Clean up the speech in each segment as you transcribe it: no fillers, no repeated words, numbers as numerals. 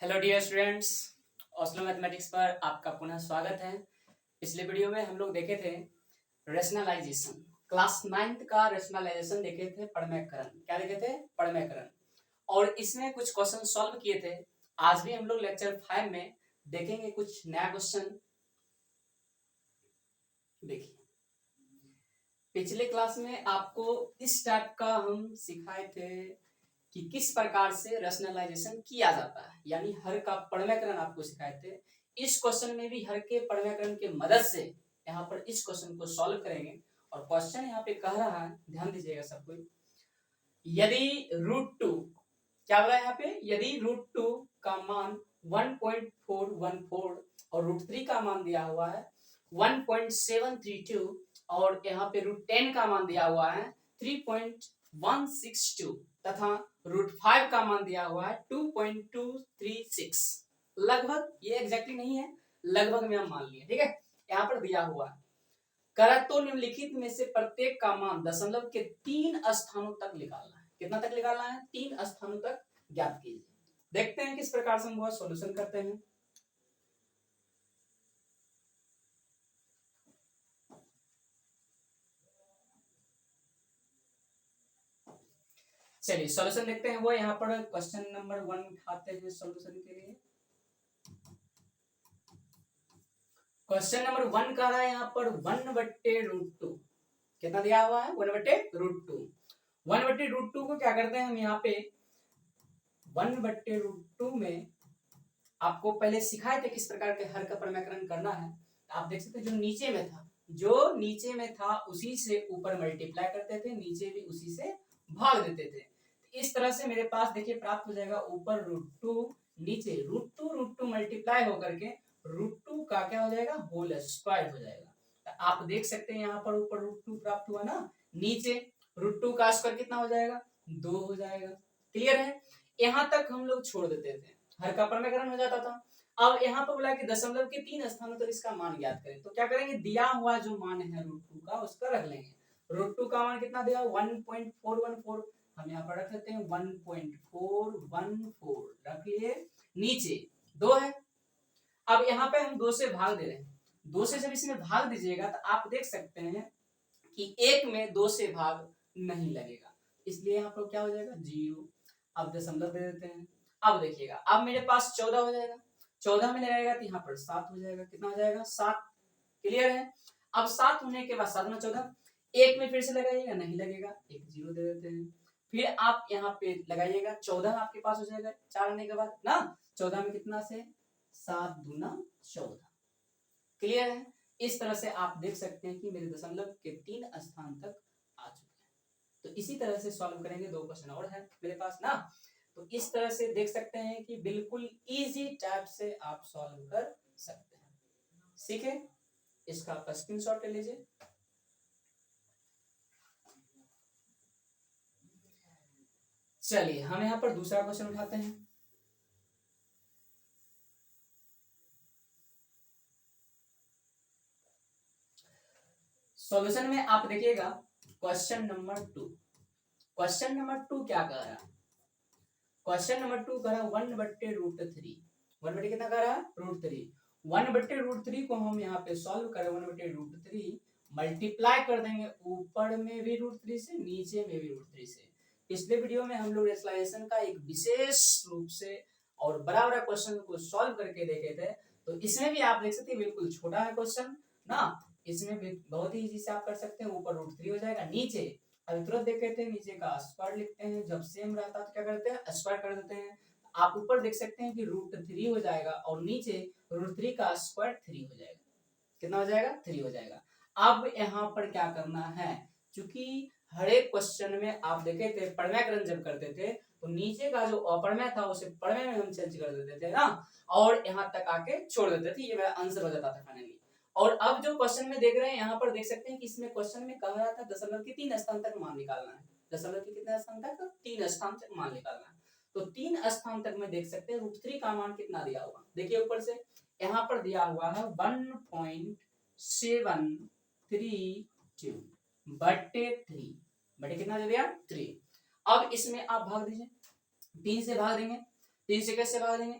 Hello dear students, Oslo mathematics पर आपका पुनः स्वागत है। पिछले वीडियो में हम लोग देखे थे रेशनलाइजेशन, क्लास 9th का रेशनलाइजेशन देखे थे, पढ़मयकरण। क्या देखे थे? पढ़मयकरण। और इसमें कुछ क्वेश्चन सॉल्व किए थे। आज भी हम लोग लेक्चर 5 में देखेंगे कुछ नया क्वेश्चन। देखिए, पिछले क्लास में आपको इस टाइप का हम सिखाए थे कि किस प्रकार से रेशनलाइजेशन किया जाता है, यानी हर का पढ़मयकरण आपको सिखाए थे। इस क्वेश्चन में भी हर के पढ़मयकरण के मदद से यहाँ पर इस क्वेश्चन को सॉल्व करेंगे। और क्वेश्चन यहाँ पे कह रहा है, ध्यान दीजिएगा सब कोई, यदि √2, क्या बोला यहाँ पे, यदि √2 का मान 1.414 और √3 का मान दिया हुआ है 1.732 और यहाँ पे √10 का मान दिया हुआ है 3.162 तथा √5 का मान दिया हुआ है 2.236। लगभग, ये एग्जैक्टली नहीं है, लगभग में हम मान लिए, ठीक है। यहाँ पर दिया हुआ है, करतो निम्नलिखित में से प्रत्येक का मान दशमलव के 3 स्थानों तक निकालना है। कितना तक निकालना है? 3 स्थानों तक ज्ञात कीजिए। देखते हैं किस प्रकार से हम वह सॉल्यूशन करते हैं। चलिए सॉल्यूशन देखते हैं। वो यहाँ पर क्वेश्चन नंबर 1 उठाते हैं सॉल्यूशन के लिए। क्वेश्चन नंबर 1 कह रहा है यहाँ पर 1/√2। कितना दिया हुआ है? 1/√2। 1/√2 को क्या करते हैं हम यहाँ पे 1/√2 में आपको पहले सिखाए थे किस प्रकार के हर का पढ़मयकरण करना है। आप देख सकते हैं जो नीचे में था उसी से ऊपर मल्टीप्लाई करते थे, नीचे भी उसी से भाग देते थे। इस तरह से मेरे पास देखिए प्राप्त हो जाएगा ऊपर √2, नीचे √2 मल्टीप्लाई होकर के √2 का क्या हो जाएगा? होल स्क्वायर हो जाएगा। तो आप देख सकते हैं यहाँ पर ऊपर √2 प्राप्त हुआ ना, नीचे √2 का स्क्वायर कितना हो जाएगा? 2 हो जाएगा। क्लियर है? यहां तक हम लोग छोड़ देते थे, हर का पढ़मयकरण हो जाता था। अब यहाँ पर बोला कि दशमलव के 3 स्थानों तक इसका मान ज्ञात करें। तो क्या करेंगे, दिया हुआ जो मान है √2 का उसका रख लेंगे। √2 का मान कितना दिया? 1.414। हम यहाँ पर रख लेते हैं 1.414 रख लिए। नीचे 2 है। अब यहाँ पे हम 2 से भाग दे रहे हैं। 2 से जब इसमें भाग दीजिएगा तो आप देख सकते हैं कि 1 में 2 से भाग नहीं लगेगा, इसलिए यहाँ पर क्या हो जाएगा? 0। अब दशमलव दे देते हैं। अब देखिएगा, अब मेरे पास 14 हो जाएगा। 14 में लगाएगा तो यहाँ पर 7 हो जाएगा। कितना हो जाएगा? 7। क्लियर है? अब 7 होने के बाद 7 में 14, 1 में फिर से लगाइएगा, नहीं लगेगा, एक 0 दे देते हैं। फिर आप यहाँ पे लगाइएगा, 14 आपके पास हो जाएगा 4 आने के बाद ना। 14 में कितना से 7 दूना 14। क्लियर है? इस तरह से आप देख सकते हैं कि मेरे दशमलव के 3 स्थान तक आ चुके हैं। तो इसी तरह से सॉल्व करेंगे। 2 क्वेश्चन और है मेरे पास ना। तो इस तरह से देख सकते हैं कि बिल्कुल इजी टाइप से आप सॉल्व कर सकते हैं। सीखे? इसका आप स्क्रीनशॉट ले लीजिए। चलिए हम यहाँ पर दूसरा क्वेश्चन उठाते हैं। सॉल्यूशन में आप देखिएगा क्वेश्चन नंबर 2। क्वेश्चन नंबर 2 क्या कह रहा है? क्वेश्चन नंबर 2 कह रहा है 1/√3। 1 कितना कह रहा है? √3। 1/√3 को हम यहाँ पे सॉल्व करें 1/√3 मल्टीप्लाई कर देंगे, ऊपर में भी √3 से, नीचे में भी √3 से। पिछले वीडियो में हम लोग रेशनलाइजेशन का एक विशेष रूप से और बड़ा बड़ा क्वेश्चन को सॉल्व करके देखे थे। तो इसमें भी आप देख सकते हैं बिल्कुल छोटा है क्वेश्चन ना, इसमें भी बहुत ही इजी से आप कर सकते हैं। ऊपर √3 हो जाएगा, नीचे अभी तुरंत देखे थे नीचे का स्क्वायर लिखते हैं, जब सेम रहता है तो क्या करते हैं? स्क्वायर कर देते हैं। आप ऊपर देख सकते हैं कि √3 हो जाएगा और नीचे √3 का स्क्वायर 3 हो जाएगा। कितना हो जाएगा? 3 हो जाएगा। अब यहाँ पर क्या करना है, क्योंकि हर एक क्वेश्चन में आप देखे थे पढ़मयकरण जब करते थे तो नीचे का जो अपरमय था उसे परमय में हम चेंज कर देते थे ना, और यहाँ तक आके छोड़ देते थे। ये मेरा आंसर हो जाता था फाइनली। और अब जो क्वेश्चन में देख रहे हैं यहाँ पर देख सकते हैं कि इसमें क्वेश्चन में कह रहा था दशमलव के 3 स्थान तक मान निकालना है। दशमलव के कितने स्थान तक? 3 स्थान तक मान निकालना है। तो 3 स्थान तक में देख सकते हैं √3 का मान कितना दिया हुआ, देखिए ऊपर से यहाँ पर दिया हुआ है 1.732 बटे 3 बटे कितना दे दिया? 3। अब इसमें आप भाग दीजिए, 3 से भाग देंगे। 3 से कैसे भाग देंगे?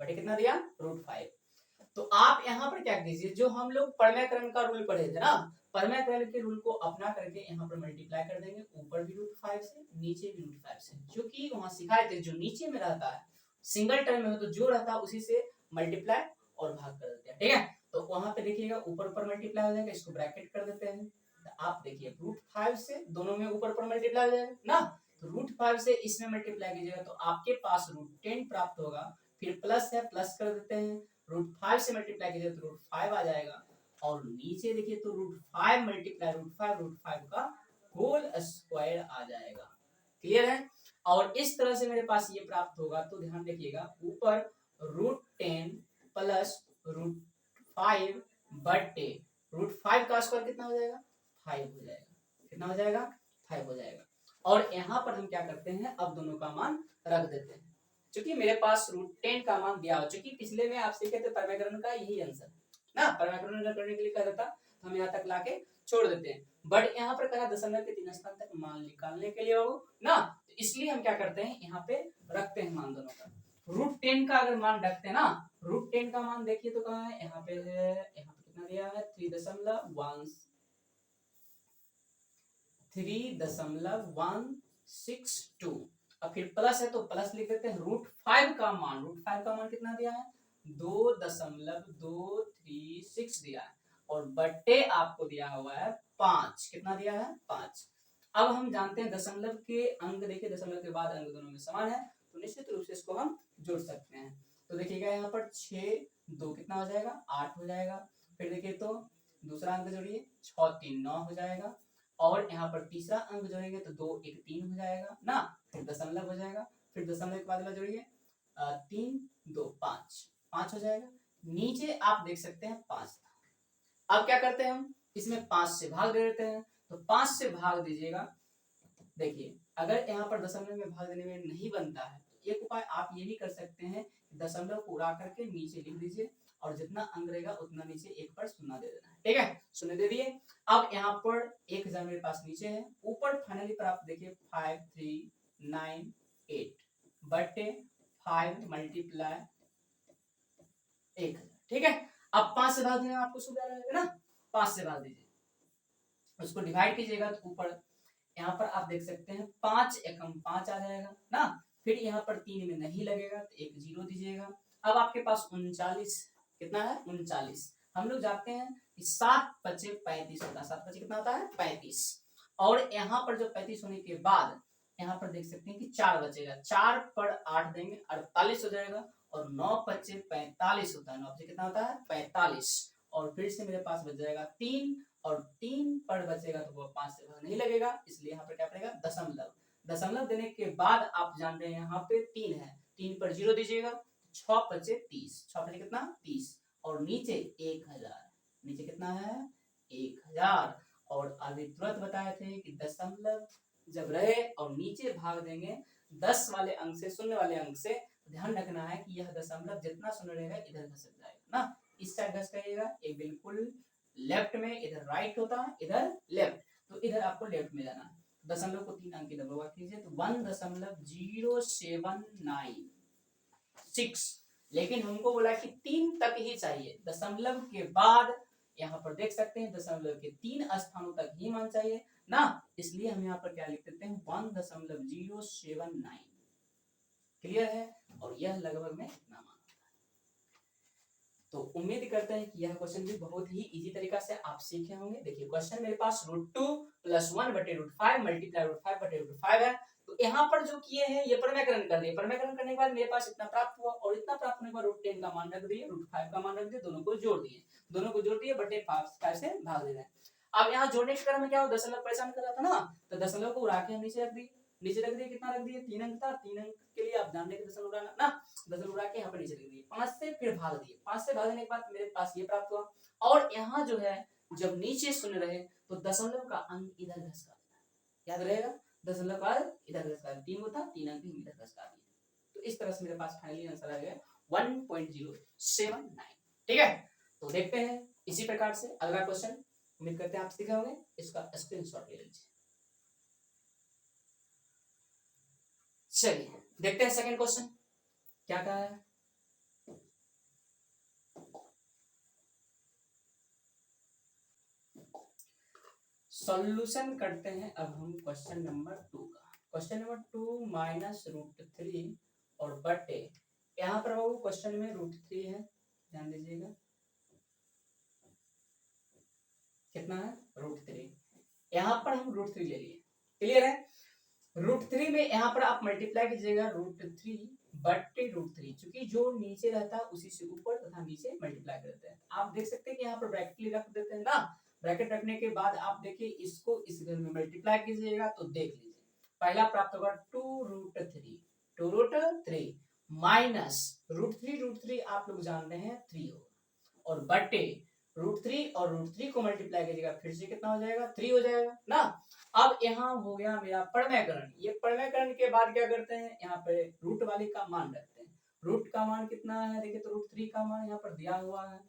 बटे कितना दिया, √5। तो आप यहाँ पर क्या कीजिए, जो हम लोग परमैकरण का रूल पढ़े थे ना, परमैकरण के रूल को अपना करके यहाँ पर मल्टीप्लाई कर देंगे, ऊपर भी √5 से, नीचे भी √5 से, जो कि वहां सिखाए थे, जो नीचे में रहता है सिंगल टर्म में हो तो जो रहता है उसी से मल्टीप्लाई और भाग कर देते हैं, ठीक है। तो वहां पे देखिएगा ऊपर ऊपर मल्टीप्लाई हो जाएगा, इसको ब्रैकेट कर देते हैं। तो आप देखिए √5 से दोनों में ऊपर ऊपर मल्टीप्लाई हो जाएगा ना, तो √5 से इसमें मल्टीप्लाई कीजिएगा तो आपके पास √10 प्राप्त होगा। फिर प्लस है, प्लस कर देते हैं, √5 से मल्टीप्लाई कीजिए तो √5 आ जाएगा, और नीचे देखिए तो √5 मल्टीप्लाई √5 का होल स्क्वायर आ जाएगा। क्लियर है। और इस तरह से मेरे पास ये प्राप्त होगा, तो ध्यान रखिएगा ऊपर √10 प्लस √5 बटे √5 का स्क्वायर कितना हो जाएगा, 5 हो जाएगा। कितना हो जाएगा, 5 हो जाएगा। और यहाँ पर हम क्या करते हैं, अब दोनों का मान रख देते हैं, क्योंकि मेरे पास √10 का मान दिया हो, चूंकि पिछले में आपसे कहते परमैकरण का यही आंसर ना, परमैकरण करने के लिए कह देता तो हम यहाँ तक लाके छोड़ देते हैं, बट यहाँ पर कहा दशमलव के 3 स्थान तक मान निकालने के लिए हो ना, तो इसलिए हम क्या करते हैं, यहाँ पे रखते हैं मान दोनों का। √10 का अगर मान रखते हैं ना, √10 का मान देखिए तो कहाँ है, यहाँ पे है, यहाँ पे कितना दिया है 3.162, और फिर प्लस है तो प्लस लिख देते हैं। √5 का मान, कितना दिया है, 2.236 दिया है, और बटे आपको दिया हुआ है 5, कितना दिया है 5। अब हम जानते हैं दशमलव के अंक, देखिए दशमलव के बाद अंक दोनों में समान है, तो निश्चित रूप से इसको हम जोड़ सकते हैं। तो देखिएगा यहाँ पर 6 2 कितना हो जाएगा, 8 हो जाएगा। फिर देखिए तो दूसरा अंक जोड़िए, 6 3 9 हो जाएगा, और यहाँ पर तीसरा अंक जोड़ेंगे तो 2 1 3 हो जाएगा ना, फिर दशमलव हो जाएगा। फिर दशमलव के बाद वाला जोड़िए, 3 2 5 हो जाएगा। नीचे आप देख सकते हैं 5 था। अब क्या करते हैं हम, इसमें 5 से भाग दे देते हैं, तो 5 से भाग दीजिएगा। देखिए अगर यहाँ पर दशमलव में भाग देने में नहीं बनता है, तो एक उपाय आप ये भी कर सकते हैं, दशमलव को उड़ा करके नीचे लिख दीजिए, और जितना अंक रहेगा उतना नीचे एक पर शून्य दे देना है, ठीक है, शून्य दे दिए। अब यहाँ पर 1000 मेरे पास नीचे है, ऊपर फाइनली पर आप देखिए 5398 बटे 5 मल्टीप्लाई 1000, ठीक है। अब 5 से भाग देने में आपको सुविधा रहेगा ना, 5 से भाग दीजिए, उसको डिवाइड कीजिएगा तो ऊपर यहाँ पर आप देख सकते हैं 5 एकम 5 आ जाएगा ना, फिर यहाँ पर 3 में नहीं लगेगा तो एक 0 दीजिएगा। अब आपके पास 39 कितना है, 39। हम लोग जानते हैं कि 7 5 35 होता है, 7 5 कितना होता है 35, और यहाँ पर जो 35 होने के बाद यहाँ पर देख सकते हैं कि 4 बचेगा, 4 पर 8 देंगे 48 हो जाएगा, और 9 5 45 होता है, 9 5 कितना होता है 45, और फिर से मेरे पास बच जाएगा 3, और 3 पर बचेगा तो वो 5 से भाग नहीं लगेगा, इसलिए यहाँ पर क्या पड़ेगा दशमलव। दशमलव देने के बाद आप जान रहे हैं यहाँ पे 3 है, 3 पर 0 दीजिएगा, 6 5 30, 6 5 कितना 30, और नीचे 1000, नीचे कितना है 1000। और अभी तुरंत बताए थे कि दशमलव जब रहे और नीचे भाग देंगे 10 वाले अंक से, शून्य वाले अंक से, ध्यान रखना है कि यह दशमलव जितना शून्य रहेगा इधर घसक जाएगा ना, इस साइड घस जाइएगा, एक बिल्कुल लेफ्ट में, इधर राइट होता है, इधर लेफ्ट, तो इधर आपको लेफ्ट में जाना है। दशमलव को 3 अंक की दबा कीजिए तो 1.0796, लेकिन हमको बोला कि 3 तक ही चाहिए, दशमलव के बाद यहाँ पर देख सकते हैं दशमलव के 3 स्थानों तक ही मान चाहिए ना, इसलिए हम यहाँ पर क्या लिख देते हैं 1.079। क्लियर है, और यह लगभग में इतना मान। तो उम्मीद करते हैं कि यह क्वेश्चन भी बहुत ही इजी तरीका से आप सीखे होंगे। देखिए क्वेश्चन मेरे पास √2 + 1 बटे √5 मल्टीप्लाई √5 बटे √5 है, तो यहाँ पर जो किए हैं ये परमैकरण कर दिए, परमैकरण करने के बाद मेरे पास इतना प्राप्त हुआ, और इतना प्राप्त होने के बाद √10 का मान रख दिए, √5 का मान रख दिए, दोनों को जोड़ दिए, बटे 5 से भाग दे रहे हैं। अब यहाँ जोड़ने के क्रम में क्या हो, दशमलव परेशान कर रहा था ना, तो दशमलव को उड़ा के हम नीचे रख दिए, कितना रख दिए 3 अंक था, 3 अंक के लिए आप जान रहे दशमलव उड़ाना ना, दशमलव उड़ा के यहाँ पर नीचे रख दिए, 5 से फिर भाग दिए, 5 से भागने के बाद मेरे पास ये प्राप्त हुआ, और यहाँ जो है जब नीचे शून्य रहे तो दशमलव का अंक इधर घसका देना, याद रहेगा, दशमलव का इधर घसका, 3 होता 3 अंक इधर घसका दिए, तो इस तरह से मेरे पास फाइनली आंसर आ गया 1.079, ठीक है। तो देखते हैं इसी प्रकार से अगला क्वेश्चन, उम्मीद करते हैं आप सीखे होंगे, इसका स्क्रीनशॉट ले लीजिए। चलिए देखते हैं सेकंड क्वेश्चन क्या कहा है। सॉल्यूशन करते हैं अब हम क्वेश्चन नंबर 2 का। क्वेश्चन नंबर 2 -√3 और बटे, यहाँ पर वो क्वेश्चन में √3 है, ध्यान दीजिएगा कितना है √3, यहाँ पर हम √3 ले लिए। क्लियर है? √3 में यहाँ पर आप मल्टीप्लाई कीजिएगा √3 बटे √3, क्योंकि जो नीचे रहता है उसी से ऊपर तथा नीचे मल्टीप्लाई कर देते हैं। आप देख सकते हैं कि यहाँ पर ब्रैकेट रख देते हैं ना, ब्रैकेट रखने के बाद आप देखिए इसको इस घर में मल्टीप्लाई कीजिएगा तो देख लीजिए पहला प्राप्त होगा 2√3 माइनस √3 आप लोग जान रहे हैं 3 होगा, और बटे √3 और √3 को मल्टीप्लाई कीजिएगा फिर से कितना हो जाएगा 3 हो जाएगा ना। अब यहाँ हो गया मेरा परमेयकरण। ये परमेयकरण के बाद क्या करते हैं, यहाँ पे रूट वाले का मान रखते हैं। रूट का मान कितना है देखिए, तो √3 का मान यहाँ पर दिया हुआ है।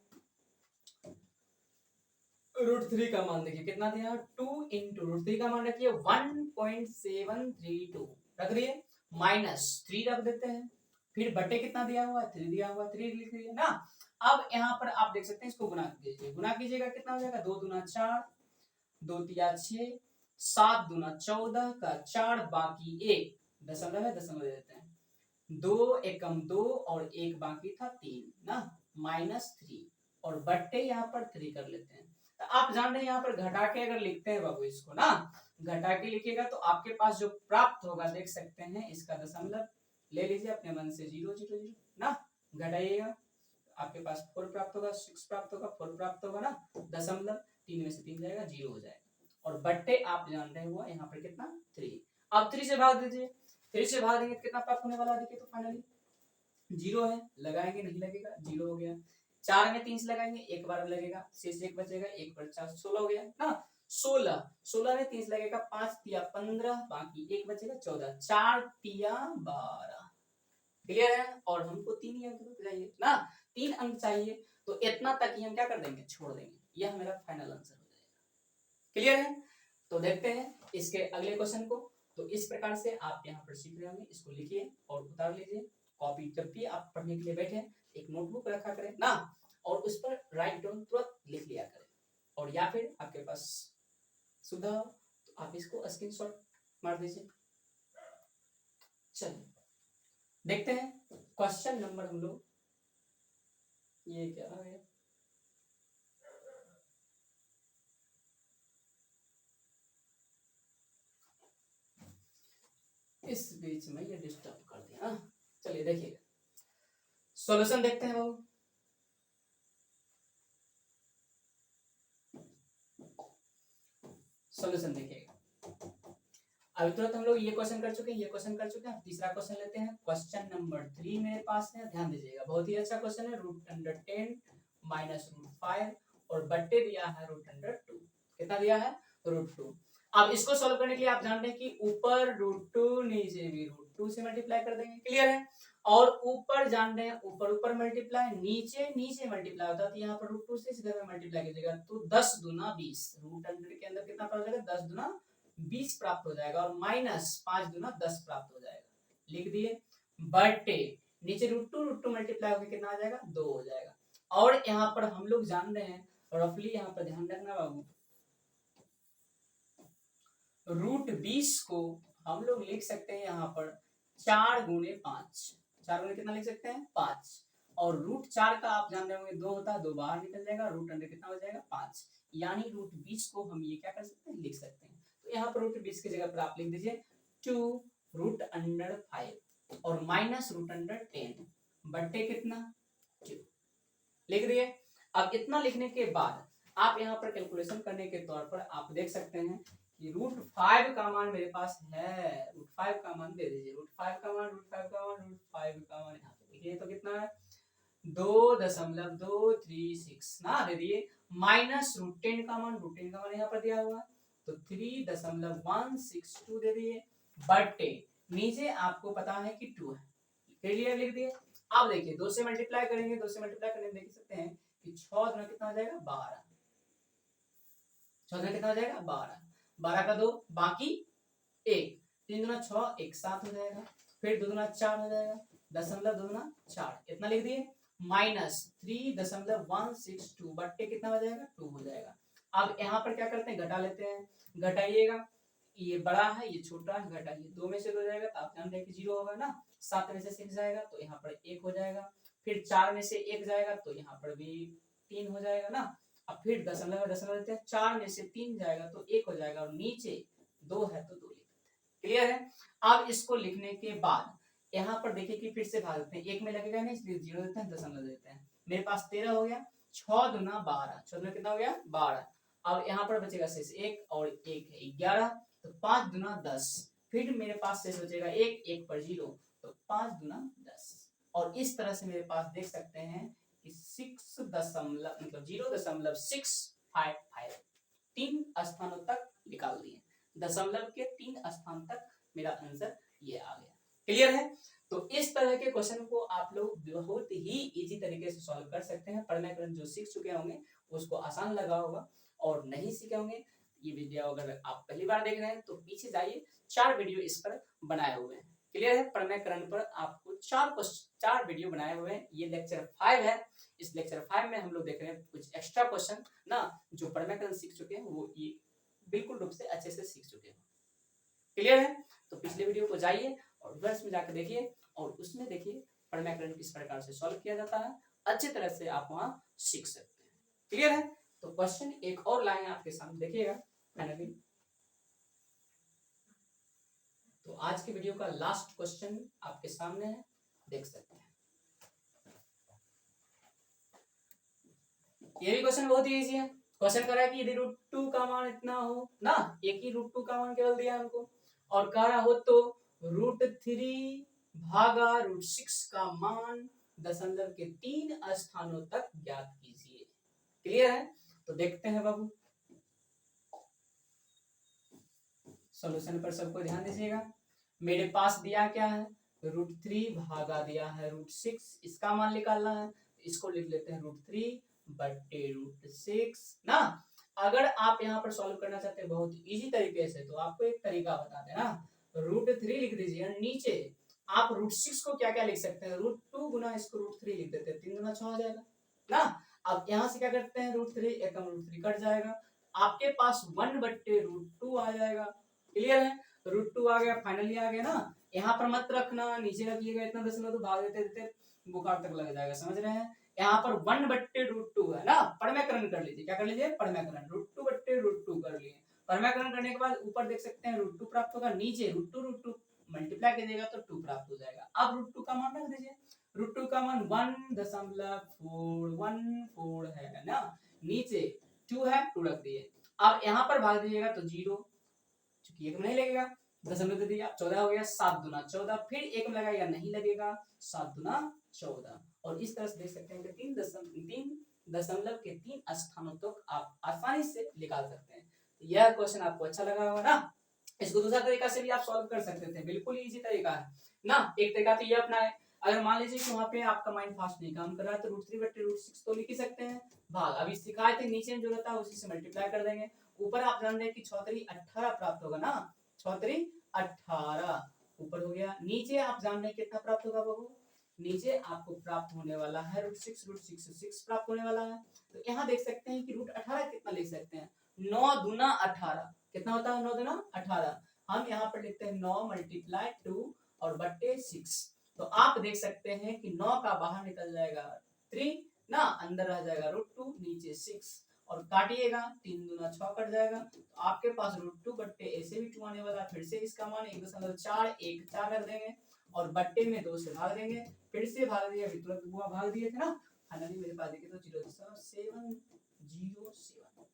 √3 का मान देखिए कितना दिया, 2 इंटू √3 का मान रखिए 1.732 रख दिए, माइनस 3 रख देते हैं, फिर बटे कितना दिया हुआ है 3 दिया हुआ, 3 लिख दिए ना। अब यहाँ पर आप देख सकते हैं इसको गुना कीजिए, गुना कीजिएगा कितना हो जाएगा 2 दूना 4, 2 तिया 6, 7 दूना 14 का 4 बाकी 1 दशमलव है, दशमलव देते हैं, 2 एकम 2 और 1 बाकी था 3 ना, -3 और बट्टे यहाँ पर 3 कर लेते हैं। तो आप जान रहे हैं यहाँ पर घटा के अगर लिखते हैं बाबू इसको ना, घटा के लिखिएगा तो आपके पास जो प्राप्त होगा देख सकते हैं, इसका दशमलव ले लीजिए अपने मन से 0 0 0 ना, घटाइएगा आपके पास 4 प्राप्त होगा, 6 प्राप्त होगा, 4 प्राप्त होगा ना, दशमलव 3 में से 3 जाएगा 0 हो जाएगा, और बट्टे आप जान रहे हुआ यहाँ पर कितना 3। अब 3 से भाग दीजिए, 3 से भाग देंगे कितना प्राप्त होने वाला है देखिए, तो फाइनली 0 है, लगाएंगे नहीं लगेगा 0 हो गया। 4 में 3 से लगाएंगे एक बार लगेगा, शेष 1 बचेगा, 1 पर 4 16 हो गया ना, 16 में 3 लगेगा, 5 तिया 15 बाकी 1 बचेगा 14, 4 तिया 12। क्लियर है? और हमको 3 अंक चाहिए ना, 3 अंक चाहिए, तो इतना तक ही हम क्या कर देंगे छोड़ देंगे, यह मेरा फाइनल आंसर हो जाएगा। क्लियर है? तो देखते हैं इसके अगले क्वेश्चन को। तो इस प्रकार से आप यहाँ पर सीख रहे होंगे, इसको लिखिए और उतार लीजिए कॉपी। जब भी आप पढ़ने के लिए बैठे एक नोटबुक रखा करें ना, और उस पर राइट डाउन तुरंत लिख लिया करें, और या फिर आपके पास सुविधा हो तो आप इसको स्क्रीनशॉट मार दीजिए। चलिए देखते हैं क्वेश्चन नंबर हम लोग, ये क्या है, इस बीच में ये डिस्टर्ब कर दिया। चलिए देखिए सॉल्यूशन देखते हैं बाबू। सॉल्यूशन देखिएगा, अभी तुरंत हम लोग ये क्वेश्चन कर चुके हैं, ये क्वेश्चन कर चुके हैं, तीसरा क्वेश्चन लेते हैं। क्वेश्चन नंबर 3 मेरे पास है, ध्यान दीजिएगा, बहुत ही अच्छा क्वेश्चन है। √10 माइनस √5 और बट्टे दिया है √2, कितना दिया है √2। अब इसको सॉल्व करने के लिए आप जान रहे हैं कि ऊपर √2 नीचे भी √2 से मल्टीप्लाई कर देंगे। क्लियर है? और ऊपर जान रहे हैं ऊपर ऊपर मल्टीप्लाई, नीचे नीचे मल्टीप्लाई होता है, तो यहाँ पर √2 से इधर में मल्टीप्लाई कीजिएगा तो 10 दूना 20, √100 के अंदर कितना पड़ जाएगा 10 दूना 20 प्राप्त हो जाएगा, और माइनस 5 दूना 10 प्राप्त हो जाएगा, लिख दिए। बटे नीचे √2 मल्टीप्लाई होकर कितना आ जाएगा 2 हो जाएगा। और यहाँ पर हम लोग जान रहे हैं रफली, यहाँ पर ध्यान रखना बाबू, √20 को हम लोग लिख सकते हैं यहाँ पर 4 गुणे 5, 4 गुणे कितना लिख सकते हैं 5, और √4 का आप जान रहे होंगे 2 होता है, 2 बाहर निकल जाएगा, √100 कितना हो जाएगा 5, यानी √20 को हम ये क्या कर सकते हैं लिख सकते हैं। तो यहाँ पर √20 की जगह पर आप लिख दीजिए 2√5 और माइनस √10 बट्टे कितना 2 लिख दिए। अब इतना लिखने के बाद आप यहाँ पर कैलकुलेशन करने के तौर पर आप देख सकते हैं कि √5 का मान मेरे पास है, √5 का मान दे दीजिए, √5 का मान यहाँ पे देखिए तो कितना है 2.236 ना, दे दिए, माइनस √10 का मान, √10 का मान यहाँ पर दिया हुआ है तो 3.162 दे दिए, बटे नीचे आपको पता है कि 2 है, क्लियर लिख दिए। अब देखिए 2 से मल्टीप्लाई करेंगे, 2 से मल्टीप्लाई करने देख सकते हैं कि 6 दूना कितना हो जाएगा 12, 6 दूना कितना हो जाएगा 12, 12 का 2 बाकी 1, 3 दूना 6 1 7 हो जाएगा, फिर 2 दूना 4 हो जाएगा, दशमलव 2 दूना 4 इतना लिख दिए, माइनस 3.162 बट्टे कितना हो जाएगा 2 हो जाएगा। अब यहाँ पर क्या करते हैं, घटा लेते हैं, घटाइएगा, ये बड़ा है ये छोटा है, घटाइए, 2 में से 2 जाएगा तो आप जानते हैं कि 0 होगा ना, 7 में से 6 जाएगा तो यहाँ पर 1 हो जाएगा, फिर 4 में से 1 जाएगा तो यहाँ पर भी 3 हो जाएगा ना, अब फिर दशमलव दशमलव लेते हैं, 4 में से 3 जाएगा तो 1 हो जाएगा, और नीचे 2 है तो 2 लिख देते हैं। क्लियर है। अब इसको लिखने के बाद यहाँ पर देखिए कि फिर से भाग देते हैं, 1 में लगेगा नहीं इसलिए 0 देते हैं, दशमलव देते हैं, मेरे पास 13 हो गया, 6 दूना 12, 6 दूना कितना हो गया 12, अब यहाँ पर बचेगा शेष 1 और 1 है 11, तो 5 दूना 10, फिर मेरे पास शेष बचेगा 1, 1 पर 0, तो 5 दूना 10, और इस तरह से मेरे पास देख सकते हैं कि 6 दशमलव मतलब 0.655 तीन स्थानों तक निकाल दिए, दशमलव के 3 स्थान तक मेरा आंसर ये आ गया। क्लियर है। तो इस तरह के क्वेश्चन को आप लोग बहुत ही इजी तरीके से सॉल्व कर सकते हैं। पढ़ने जो सीख चुके होंगे उसको आसान लगा होगा, और नहीं सीखे होंगे, ये वीडियो अगर आप पहली बार देख रहे हैं तो पीछे जाइए, 4 वीडियो इस पर बनाए हुए हैं। क्लियर है। प्रमेयकरण पर आपको 4 वीडियो बनाए हुए हैं, ये लेक्चर 5 है। इस लेक्चर 5 में हम लोग देख रहे हैं कुछ एक्स्ट्रा क्वेश्चन ना, जो प्रमेयकरण सीख चुके हैं वो ये बिल्कुल रूप से अच्छे से सीख चुके हैं। क्लियर है। तो पिछले वीडियो को जाइए और वर्ष में जाकर देखिए, और उसमें देखिए प्रमेयकरण किस प्रकार से सॉल्व किया जाता है, अच्छी तरह से आप वहां सीख सकते हैं। क्लियर है। तो क्वेश्चन एक और लाए हैं आपके सामने, देखिएगा फाइनली। तो आज की वीडियो का लास्ट क्वेश्चन आपके सामने है, देख सकते हैं। ये भी क्वेश्चन बहुत ही इजी है। क्वेश्चन कर रहा है कि यदि √2 का मान इतना हो ना, एक ही √2 का मान केवल दिया हमको, और कह रहा हो तो √3 भागा √6 का मान दशमलव के 3 स्थानों तक ज्ञात कीजिए। क्लियर है। तो देखते हैं बाबू, सॉल्यूशन पर सबको ध्यान दीजिएगा। मेरे पास दिया क्या है, √3 भागा दिया है √6, इसका मान निकालना है, इसको लिख लेते हैं √3 बटे √6 ना। अगर आप यहाँ पर सॉल्व करना चाहते हैं बहुत इजी तरीके से, तो आपको एक तरीका बताते हैं ना, √3 लिख दीजिए, नीचे आप √6 को क्या क्या लिख सकते हैं, √2 गुना इसको √3 लिख देते हैं, 3 गुना 6 हो जाएगा ना। अब यहाँ से क्या करते हैं, √3 एकम √3 कट जाएगा, आपके पास 1 बट्टे √2 आ जाएगा। क्लियर है। √2 आ गया, फाइनली आ गया ना। यहाँ पर मत रखना, नीचे रखिएगा, इतना दशमलव तो भाग देते देते बुखार तक लग जाएगा, समझ रहे हैं। यहाँ पर 1 बट्टे √2 है ना, परमेकरण कर लीजिए, क्या कर लीजिए, परमेकरण, √2 बट्टे √2 कर लिए। परमेकरण करने के बाद ऊपर देख सकते हैं √2 प्राप्त होगा, नीचे √2 मल्टीप्लाई कीजिएगा तो 2 प्राप्त हो जाएगा। अब √2 का मान रख दीजिए, √2 का मान 1.414 है ना, नीचे 2 है, 2 रख दिए। अब यहाँ पर भाग दीजिएगा तो 0, चूंकि एक में नहीं लगेगा, दशमलव दे दिया, 14 हो गया, 7 दूना 14, फिर एक में लगाएगा नहीं लगेगा, 7 दूना 14, और इस तरह से देख सकते हैं कि 3 दशमलव के 3 स्थानों तक आप आसानी से निकाल सकते हैं। यह क्वेश्चन आपको अच्छा लगा होगा ना। इसको दूसरा तरीका से भी आप सॉल्व कर सकते थे, बिल्कुल इजी तरीका है ना। एक तरीका तो ये अपना है, अगर मान लीजिए कि वहां पे आपका माइंड फास्ट नहीं काम कर रहा है तो √3 बटे √6 तो लिख ही सकते हैं, भाग अभी सिखाए थे, नीचे में जो रहता है उसी से मल्टीप्लाई कर देंगे, ऊपर आप जान रहे हैं कि 6×3 18 प्राप्त होगा ना, 6×3 18 ऊपर हो गया, नीचे आप जान रहे हैं कितना प्राप्त होगा बाबू, नीचे आपको प्राप्त होने वाला है √6 प्राप्त होने वाला है। तो यहाँ देख सकते हैं कि √18 कितना लिख सकते हैं, 9 दूना 18, कितना होता है 9 दूना 18, हम यहाँ पर लिखते हैं 9 × 2 और बट्टे 6, तो आप देख सकते हैं कि 9 का बाहर निकल जाएगा 3 ना, अंदर रह जाएगा √2, नीचे 6, और काटिएगा 3 दूना 6 कट जाएगा, तो आपके पास √2 बट्टे ऐसे भी 2 आने वाला, फिर से इसका मान 1.414 रख देंगे, और बट्टे में 2 से भाग देंगे, फिर से भाग दिया, तुरंत बुआ भाग दिए थे ना, फाइनली मेरे पास देखिए तो 0.707,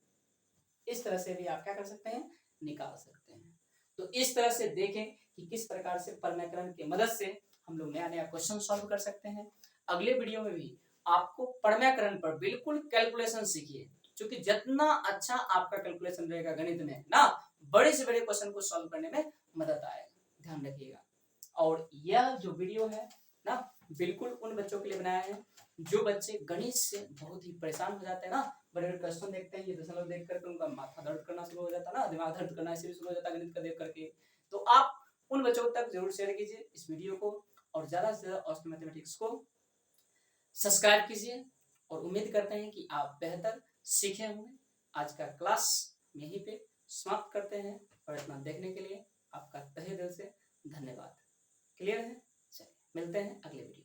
इस तरह से भी आप क्या कर सकते हैं, निकाल सकते हैं। तो इस तरह से देखें कि किस प्रकार से परमेकरण की मदद से हम लोग नया नया क्वेश्चन सॉल्व कर सकते हैं। अगले वीडियो में भी आपको परमेकरण पर बिल्कुल कैलकुलेशन सीखिए, क्योंकि जितना अच्छा आपका कैलकुलेशन रहेगा गणित में ना, बड़े से बड़े क्वेश्चन को सॉल्व करने में मदद आएगा, ध्यान रखिएगा। और यह जो वीडियो है ना, बिल्कुल उन बच्चों के लिए बनाया है जो बच्चे गणित से बहुत ही परेशान हो जाते हैं ना, बड़े बड़े क्वेश्चन देखते हैं, ये दशमलव देख करके उनका माथा दर्द करना शुरू हो जाता है ना, दिमाग दर्द करना इससे भी शुरू हो जाता है गणित का देख करके। तो आप उन बच्चों तक जरूर शेयर कीजिए इस वीडियो को, और ज्यादा से ज्यादा ऑस्टिन मैथमेटिक्स को सब्सक्राइब कीजिए, और उम्मीद करते हैं कि आप बेहतर सीखे होंगे। आज का क्लास यहीं पे समाप्त करते हैं और इतना देखने के लिए आपका तहे दिल से धन्यवाद। क्लियर है? चलिए मिलते हैं अगले वीडियो।